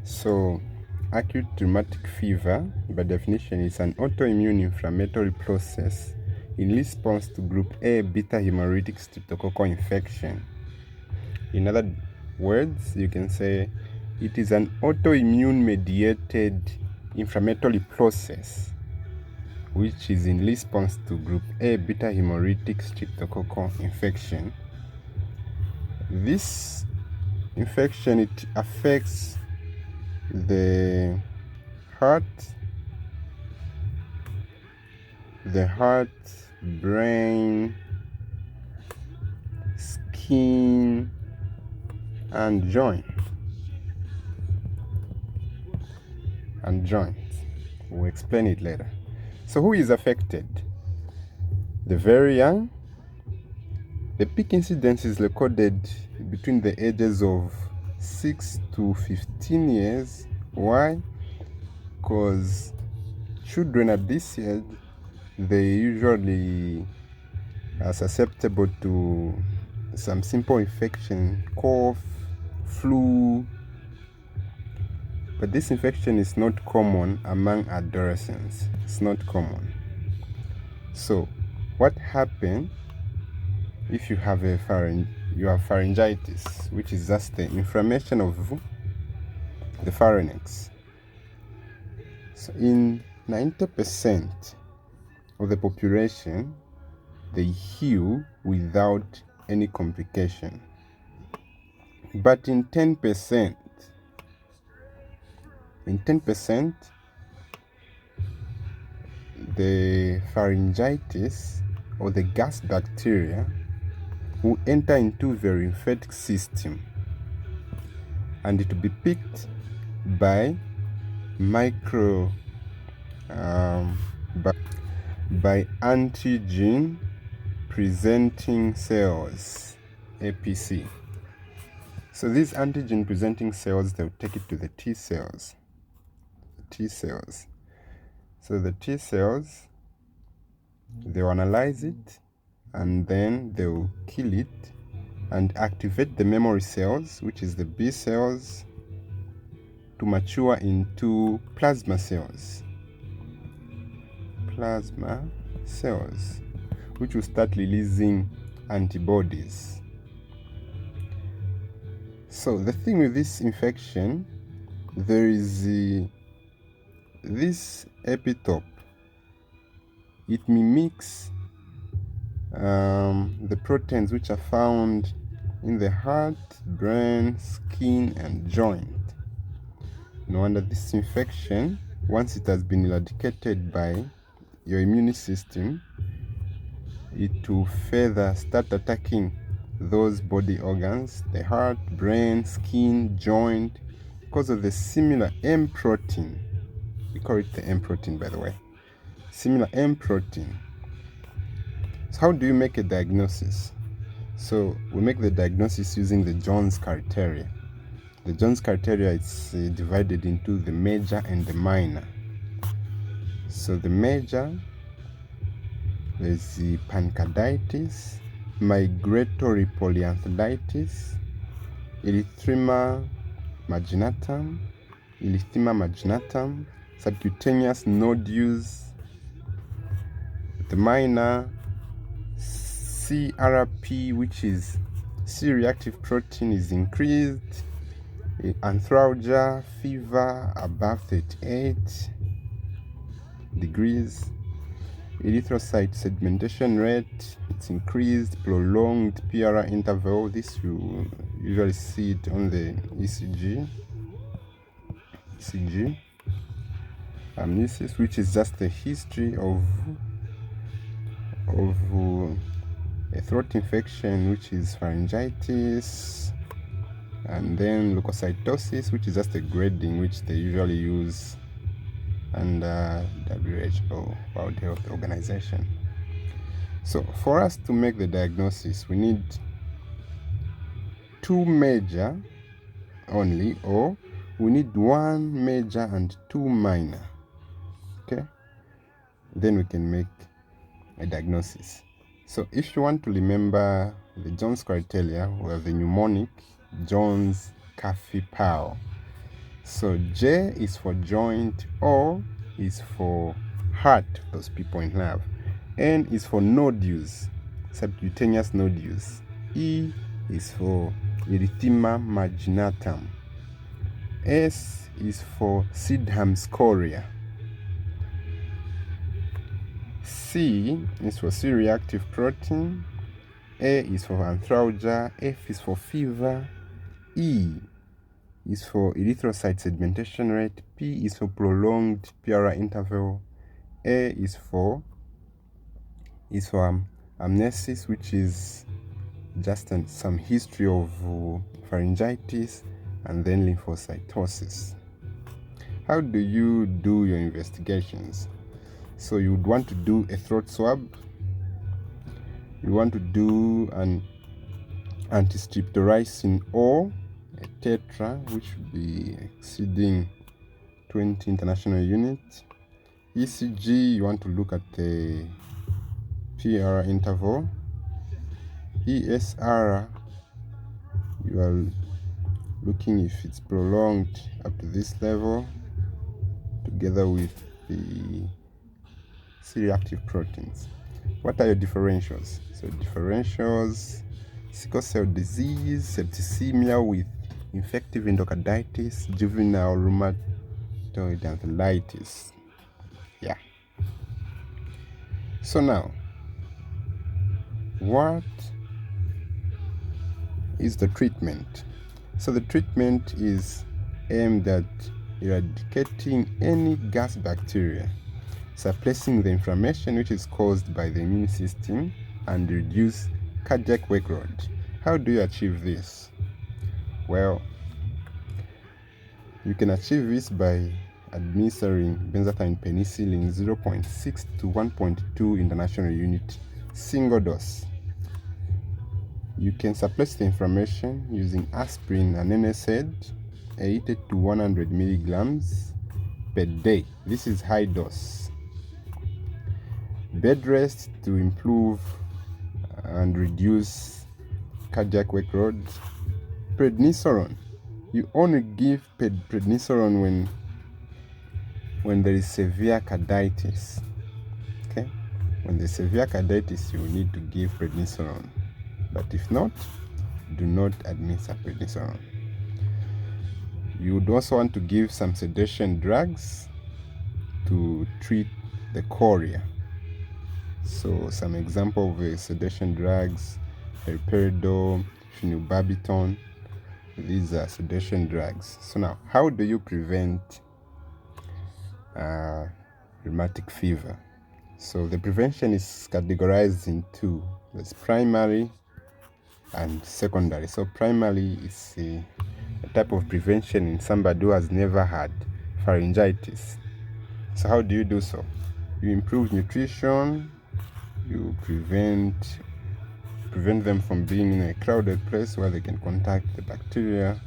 So, acute rheumatic fever, by definition, is an autoimmune inflammatory process in response to group A beta hemolytic streptococcal infection. In other words, you can say it is an autoimmune mediated inflammatory process which is in response to group A beta hemolytic streptococcal infection. This infection, it affects the heart, brain, skin, and joints. We'll explain it later. So who is affected? The very young. The peak incidence is recorded between the ages of 6 to 15 years. Why? Because children at this age, they usually are susceptible to some simple infection, cough, flu. But this infection is not common among adolescents. It's not common. So, what happens if you have pharyngitis, which is just the inflammation of the pharynx? So, in 90% of the population, they heal without any complication. But in 10%, the pharyngitis or the gas bacteria will enter into the lymphatic system, and it will be picked by antigen presenting cells, APC. So these antigen presenting cells, they'll take it to the T cells. So the T cells, they'll analyze it, and then they'll kill it and activate the memory cells, which is the B cells, to mature into plasma cells, which will start releasing antibodies. So the thing with this infection, there is this epitope. It mimics the proteins which are found in the heart, brain, skin, and joint. No wonder this infection, once it has been eradicated by your immune system, it will further start attacking those body organs, the heart, brain, skin, joint, because of the similar M protein. We call it the M protein, by the way. Similar M protein. So how do you make a diagnosis? So we make the diagnosis using the Jones criteria. The Jones criteria is divided into the major and the minor. So the major, there's the pancreatitis, migratory polyanthelitis, erythema marginatum, subcutaneous nodules. The minor, CRP, which is C-reactive protein, is increased, arthralgia, fever above 38 degrees, erythrocyte sedimentation rate, it's increased, prolonged PRR interval. This you usually see it on the ECG. Amnesis, which is just the history of a throat infection, which is pharyngitis, and then leukocytosis, which is just a grading which they usually use under WHO, World Health Organization. So for us to make the diagnosis, we need two major only, or we need one major and two minor. Okay, then we can make a diagnosis. So if you want to remember the Jones criteria, we have the mnemonic Jones, Caffey, Powell. So J is for joint, O is for heart, those people in love. N is for nodules, subcutaneous nodules. E is for erythema marginatum. S is for Sidham scoria. C is for C-reactive protein. A is for arthralgia. F is for fever. E is for erythrocyte sedimentation rate. P is for prolonged PRR interval. A is for amnesis, which is just some history of pharyngitis, and then lymphocytosis. How do you do your investigations? So you would want to do a throat swab. You want to do an antistreptoricin or a tetra, which should be exceeding 20 international units. ECG, you want to look at the PRR interval. ESR, you are looking if it's prolonged up to this level, together with the C-reactive proteins. What are your differentials? So differentials: sickle cell disease, septicemia with infective endocarditis, juvenile rheumatoid arthritis. Yeah. So now, what is the treatment? So the treatment is aimed at eradicating any gas bacteria, suppressing the inflammation which is caused by the immune system, and reduce cardiac workload. How do you achieve this? Well, you can achieve this by administering benzathine penicillin 0.6 to 1.2 international unit single dose. You can suppress the inflammation using aspirin and NSAID 80 to 100 milligrams per day. This is high dose. Bed rest to improve and reduce cardiac workload. Prednisolone. You only give prednisolone when there is severe carditis. Okay? When there's severe carditis, you need to give prednisolone. But if not, do not administer prednisolone. You would also want to give some sedation drugs to treat the chorea. So some example of sedation drugs: haloperidol, phenobarbital. These are sedation drugs. So now, how do you prevent rheumatic fever? So the prevention is categorized in two. There's primary and secondary. So primary is a type of prevention in somebody who has never had pharyngitis. So how do you do so? You improve nutrition. You prevent them from being in a crowded place where they can contact the bacteria.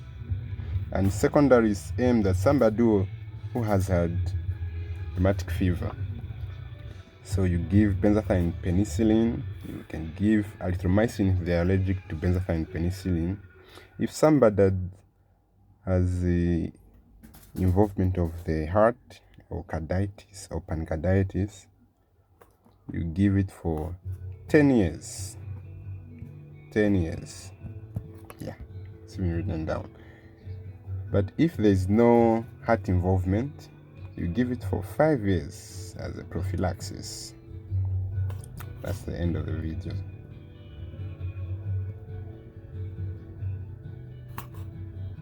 And secondary is aimed at somebody who has had rheumatic fever. So you give benzathine penicillin. You can give erythromycin if they are allergic to benzathine penicillin. If somebody has the involvement of the heart, or carditis or pancreatitis, you give it for 10 years. 10 years. Yeah, it's been written down. But if there's no heart involvement, you give it for 5 years as a prophylaxis. That's the end of the video.